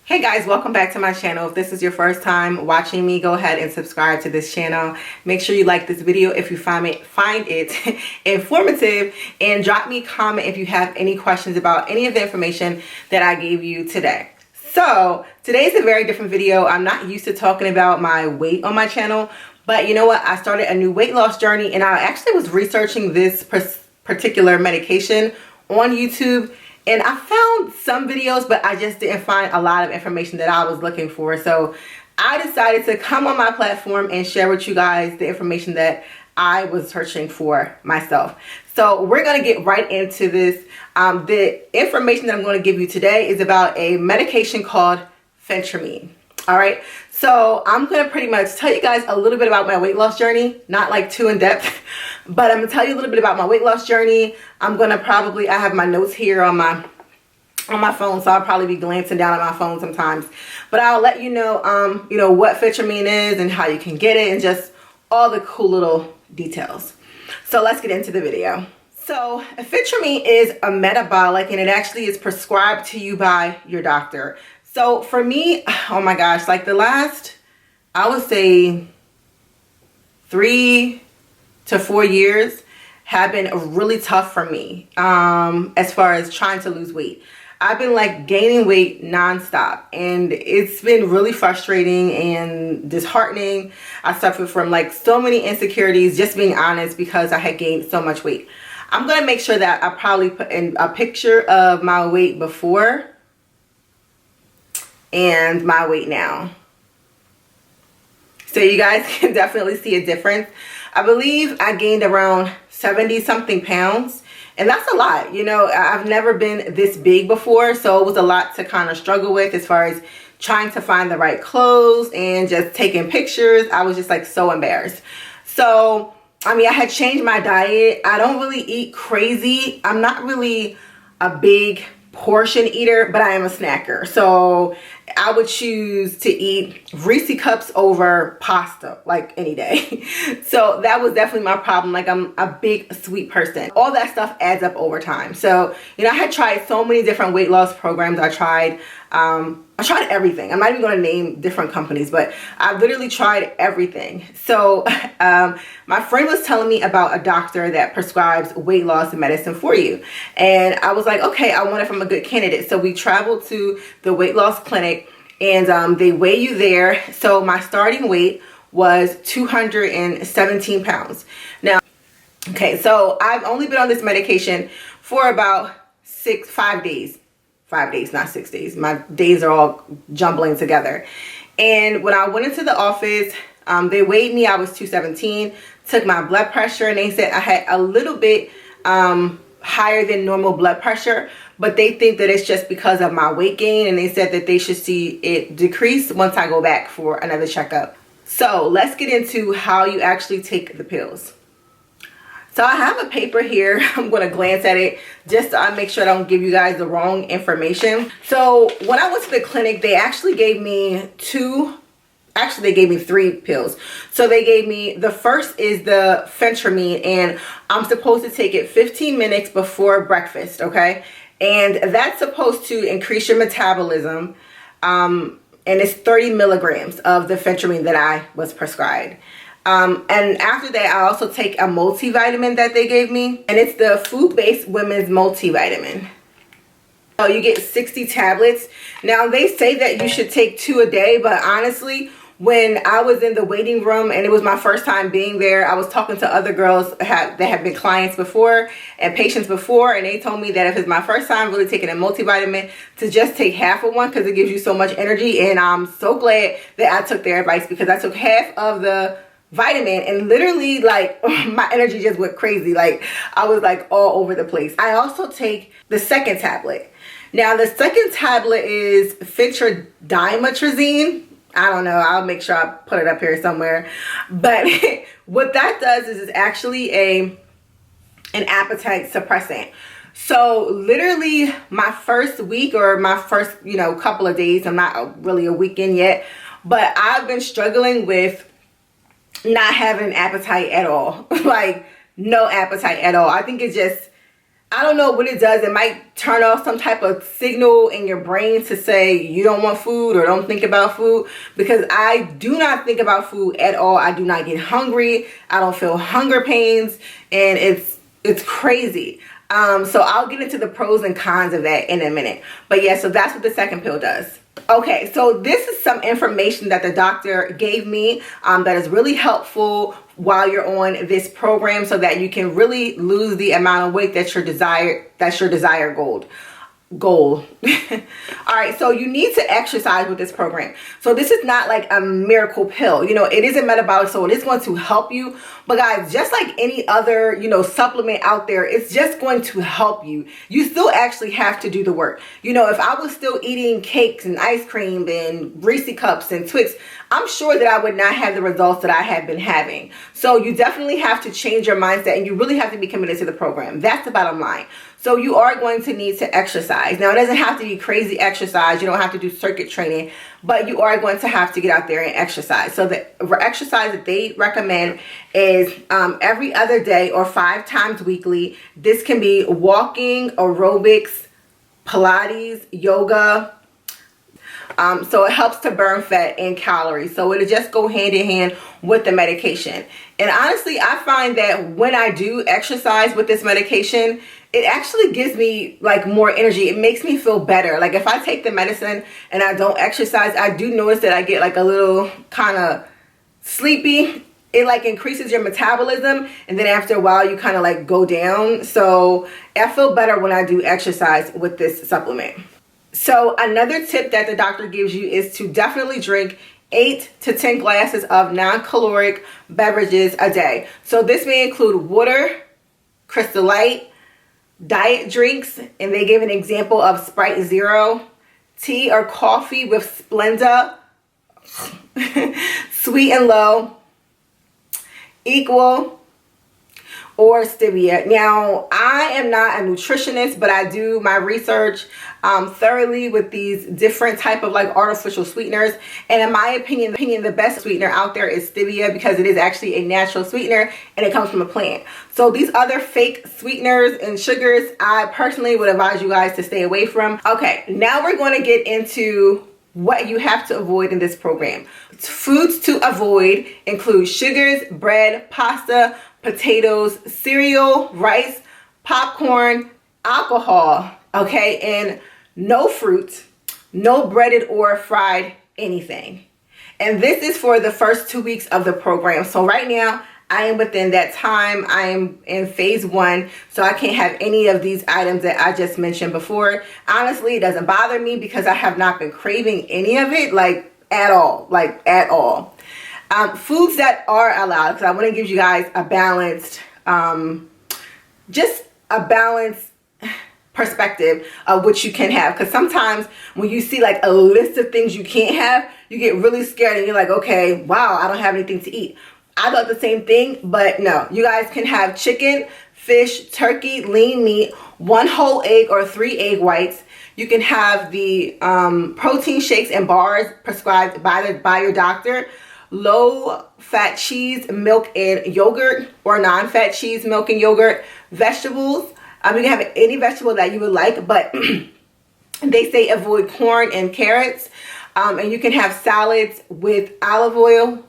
Hey guys, welcome back to my channel. If this is your first time watching me, go ahead and subscribe to this channel. Make sure you like this video if you find it informative, and drop me a comment if you have any questions about any of the information that I gave you today. So today's a very different video. I'm not used to talking about my weight on my channel, but you know what? I started a new weight loss journey, and I actually was researching this particular medication on YouTube. And I found some videos, but I just didn't find a lot of information that I was looking for. So I decided to come on my platform and share with you guys the information that I was searching for myself. So we're going to get right into this. The information that I'm going to give you today is about a medication called Phentermine. All right. So I'm going to pretty much tell you guys a little bit about my weight loss journey, not like too in depth, but I'm going to tell you a little bit about my weight loss journey. I'm going to I have my notes here on my phone, so I'll probably be glancing down at my phone sometimes, but I'll let you know, what Phentermine is and how you can get it and just all the cool little details. So let's get into the video. So Phentermine is a metabolic, and it actually is prescribed to you by your doctor. So for me, oh my gosh, like the last, I would say 3 to 4 years have been really tough for me as far as trying to lose weight. I've been like gaining weight nonstop, and it's been really frustrating and disheartening. I suffered from like so many insecurities, just being honest, because I had gained so much weight. I'm going to make sure that I probably put in a picture of my weight before and my weight now, so you guys can definitely see a difference. I believe I gained around 70 something pounds, and that's a lot. I've never been this big before, so it was a lot to kind of struggle with as far as trying to find the right clothes and just taking pictures. I was just like so embarrassed. So I had changed my diet. I don't really eat crazy. I'm not really a big portion eater, but I am a snacker. So I would choose to eat Reese cups over pasta like any day. So that was definitely my problem. Like, I'm a big sweet person. All that stuff adds up over time. So, I had tried so many different weight loss programs. I tried everything. I'm not even going to name different companies, but I literally tried everything. So my friend was telling me about a doctor that prescribes weight loss medicine for you. And I was like, okay, I wonder if I'm a good candidate. So we traveled to the weight loss clinic, and they weigh you there. So my starting weight was 217 pounds. Now, okay, so I've only been on this medication for about 5 days. 5 days, not 6 days. My days are all jumbling together. And when I went into the office, they weighed me. I was 217, took my blood pressure, and they said I had a little bit higher than normal blood pressure, but they think that it's just because of my weight gain, and they said that they should see it decrease once I go back for another checkup. So let's get into how you actually take the pills. So I have a paper here. I'm going to glance at it just to make sure I don't give you guys the wrong information. So when I went to the clinic, they actually gave me they gave me 3 pills. So they gave me, the first is the Phentermine, and I'm supposed to take it 15 minutes before breakfast, okay? And that's supposed to increase your metabolism. And it's 30 milligrams of the Phentermine that I was prescribed. And after that, I also take a multivitamin that they gave me, and it's the food-based women's multivitamin. So you get 60 tablets. Now they say that you should take 2 a day, but honestly, when I was in the waiting room and it was my first time being there, I was talking to other girls that have been clients before and patients before, and they told me that if it's my first time really taking a multivitamin, to just take half of one because it gives you so much energy. And I'm so glad that I took their advice, because I took half of the vitamin, and literally like my energy just went crazy. Like, I was like all over the place. I also take the second tablet. Now the second tablet is Phentermine. I don't know, I'll make sure I put it up here somewhere. But what that does is it's actually an appetite suppressant. So literally my first week, or my first couple of days, I'm not really a weekend yet, but I've been struggling with not having an appetite at all. Like, no appetite at all. I think it's just I don't know what it does. It might turn off some type of signal in your brain to say you don't want food or don't think about food, because I do not think about food at all. I do not get hungry. I don't feel hunger pains, and it's crazy. So I'll get into the pros and cons of that in a minute. But yeah, so that's what the second pill does. Okay, so this is some information that the doctor gave me that is really helpful while you're on this program, so that you can really lose the amount of weight that's your desired goal. All right, so you need to exercise with this program. So this is not like a miracle pill. You know, it is a metabolic, so it is going to help you. But guys, just like any other, you know, supplement out there, it's just going to help you. You still actually have to do the work. You know, if I was still eating cakes and ice cream and Reese cups and Twix, I'm sure that I would not have the results that I have been having. So you definitely have to change your mindset, and you really have to be committed to the program. That's the bottom line. So you are going to need to exercise. Now, it doesn't have to be crazy exercise. You don't have to do circuit training, but you are going to have to get out there and exercise. So the exercise that they recommend is every other day or 5 times weekly. This can be walking, aerobics, Pilates, yoga. So it helps to burn fat and calories. So it'll just go hand in hand with the medication. And honestly, I find that when I do exercise with this medication, it actually gives me like more energy. It makes me feel better. Like if I take the medicine and I don't exercise, I do notice that I get like a little kind of sleepy. It like increases your metabolism, and then after a while you kind of like go down. So I feel better when I do exercise with this supplement. So another tip that the doctor gives you is to definitely drink 8 to 10 glasses of non-caloric beverages a day. So this may include water, Crystal Light, diet drinks, and they give an example of Sprite Zero, tea or coffee with Splenda, Sweet and Low, Equal, or stevia. Now, I am not a nutritionist, but I do my research thoroughly with these different type of like artificial sweeteners. And in my opinion, the best sweetener out there is stevia, because it is actually a natural sweetener and it comes from a plant. So these other fake sweeteners and sugars, I personally would advise you guys to stay away from. Okay, now we're going to get into what you have to avoid in this program. Foods to avoid include sugars, bread, pasta, potatoes, cereal, rice, popcorn, alcohol, okay, and no fruit, no breaded or fried anything. And this is for the first 2 weeks of the program. So right now, I am within that time. I am in phase 1, so I can't have any of these items that I just mentioned before. Honestly, it doesn't bother me because I have not been craving any of it, like at all. Foods that are allowed, because I want to give you guys a balanced, just a balanced perspective of what you can have. Because sometimes when you see like a list of things you can't have, you get really scared and you're like, okay, wow, I don't have anything to eat. I thought the same thing, but no. You guys can have chicken, fish, turkey, lean meat, 1 whole egg or 3 egg whites. You can have the protein shakes and bars prescribed by your doctor. Low-fat cheese, milk, and yogurt, or non-fat cheese, milk, and yogurt. Vegetables. You can have any vegetable that you would like, but they say avoid corn and carrots. And you can have salads with olive oil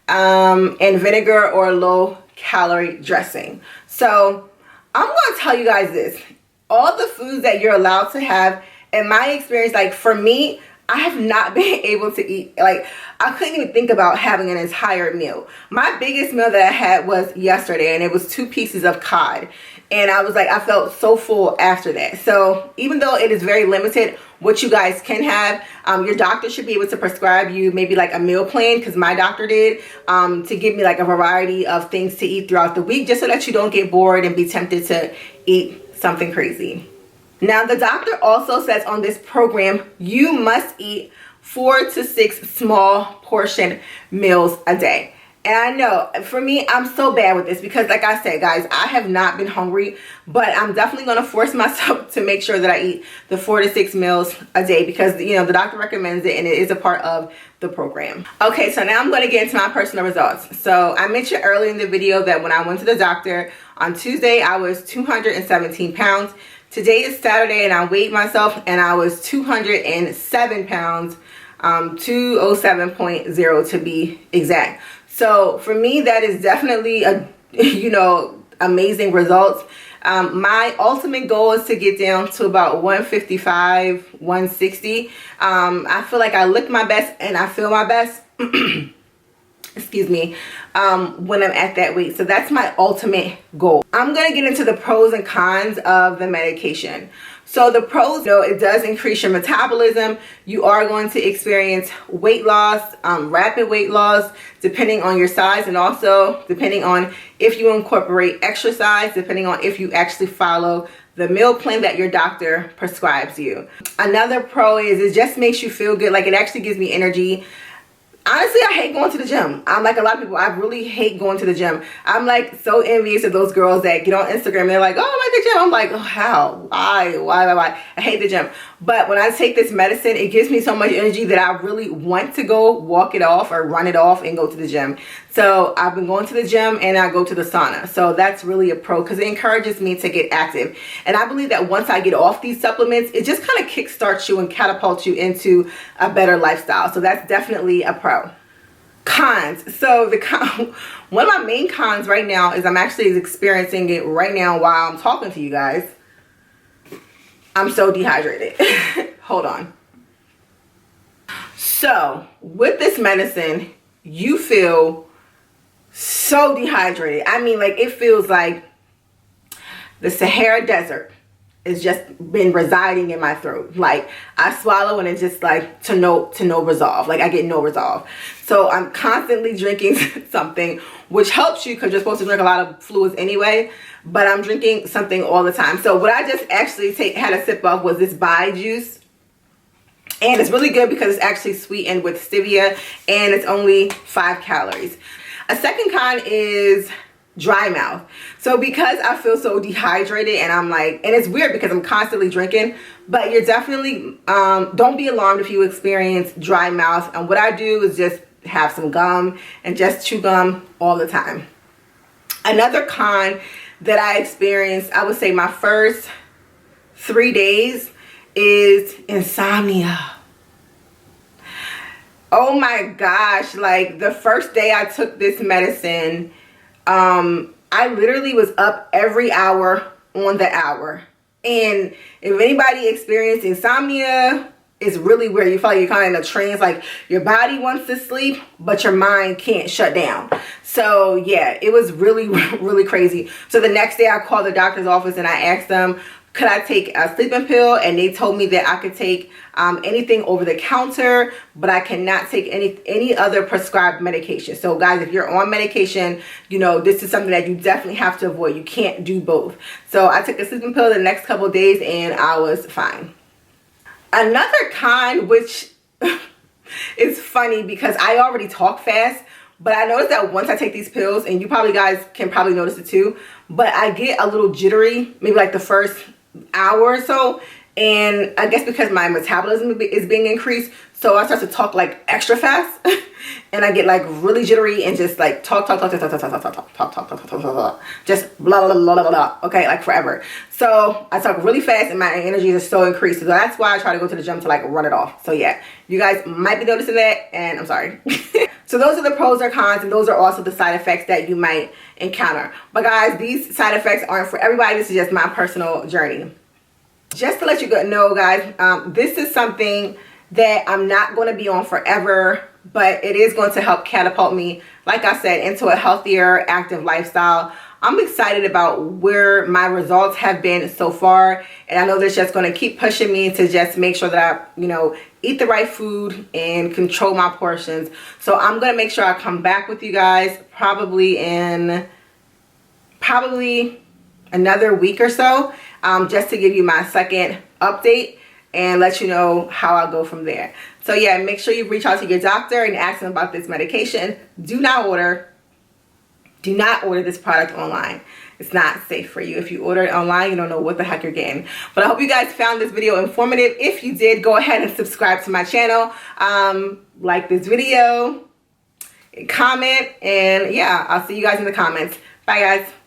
and vinegar or low-calorie dressing. So I'm going to tell you guys this. All the foods that you're allowed to have, in my experience, like for me, I have not been able to eat, like I couldn't even think about having an entire meal. My biggest meal that I had was yesterday, and it was 2 pieces of cod. And I was like, I felt so full after that. So even though it is very limited what you guys can have, your doctor should be able to prescribe you maybe like a meal plan, because my doctor did, to give me like a variety of things to eat throughout the week, just so that you don't get bored and be tempted to eat something crazy. Now, the doctor also says on this program, you must eat 4 to 6 small portion meals a day. And I know, for me, I'm so bad with this because, like I said, guys, I have not been hungry, but I'm definitely going to force myself to make sure that I eat the 4 to 6 meals a day because, you know, the doctor recommends it and it is a part of the program. Okay, so now I'm going to get into my personal results. So I mentioned earlier in the video that when I went to the doctor, On Tuesday, I was 217 pounds. Today is Saturday, and I weighed myself, and I was 207 pounds, 207.0 to be exact. So for me, that is definitely a, you know, amazing results. My ultimate goal is to get down to about 155, 160. I feel like I look my best and I feel my best. Excuse me, when I'm at that weight. So that's my ultimate goal. I'm going to get into the pros and cons of the medication. So the pros, you know, it does increase your metabolism. You are going to experience weight loss, rapid weight loss, depending on your size, and also depending on if you incorporate exercise, depending on if you actually follow the meal plan that your doctor prescribes you. Another pro is it just makes you feel good. Like, it actually gives me energy. Honestly, I hate going to the gym. I'm like a lot of people, I really hate going to the gym. I'm like so envious of those girls that get on Instagram and they're like, oh, I'm at the gym. I'm like, oh, how? Why? I hate the gym. But when I take this medicine, it gives me so much energy that I really want to go walk it off or run it off and go to the gym. So I've been going to the gym and I go to the sauna. So that's really a pro because it encourages me to get active. And I believe that once I get off these supplements, it just kind of kickstarts you and catapults you into a better lifestyle. So that's definitely a pro. Cons. So one of my main cons right now is I'm actually experiencing it right now while I'm talking to you guys. I'm so dehydrated. Hold on. So with this medicine, you feel so dehydrated. I mean, like, it feels like the Sahara Desert has just been residing in my throat. Like, I swallow and it's just like to no resolve. Like, I get no resolve. So I'm constantly drinking something, which helps you because you're supposed to drink a lot of fluids anyway. But I'm drinking something all the time. So what I just actually had a sip of was this Bai juice. And it's really good because it's actually sweetened with stevia and it's only 5 calories. A second con is dry mouth. So because I feel so dehydrated and I'm like, and it's weird because I'm constantly drinking, but you're definitely, don't be alarmed if you experience dry mouth. And what I do is just have some gum and just chew gum all the time. Another con that I experienced, I would say my first 3 days, is insomnia. Oh my gosh, like the first day I took this medicine, I literally was up every hour on the hour. And if anybody experienced insomnia, it's really weird. You feel like you're kind of in a trance, like your body wants to sleep, but your mind can't shut down. So yeah, it was really, really crazy. So the next day I called the doctor's office and I asked them, could I take a sleeping pill? And they told me that I could take anything over the counter, but I cannot take any other prescribed medication. So guys, if you're on medication, you know, this is something that you definitely have to avoid. You can't do both. So I took a sleeping pill the next couple of days and I was fine. Another con, which is funny because I already talk fast, but I noticed that once I take these pills, and you probably guys can probably notice it too, but I get a little jittery, maybe like the first hour or so. And I guess because my metabolism is being increased, so I start to talk like extra fast and I get like really jittery and just like talk, just blah, blah, blah, blah, blah, okay, like forever. So I talk really fast and my energy is so increased. So that's why I try to go to the gym to like run it off. So yeah, you guys might be noticing that and I'm sorry. So those are the pros or cons, and those are also the side effects that you might encounter. But guys, these side effects aren't for everybody. This is just my personal journey. Just to let you know, guys, this is something that I'm not going to be on forever, but it is going to help catapult me, like I said, into a healthier, active lifestyle. I'm excited about where my results have been so far, and I know that's just going to keep pushing me to just make sure that I, you know, eat the right food and control my portions. So I'm going to make sure I come back with you guys probably in another week or so, just to give you my second update and let you know how I'll go from there. So yeah, make sure you reach out to your doctor and ask them about this medication. Do not order this product online. It's not safe for you. If you order it online, you don't know what the heck you're getting. But I hope you guys found this video informative. If you did, go ahead and subscribe to my channel. Like this video, comment, and yeah, I'll see you guys in the comments. Bye guys.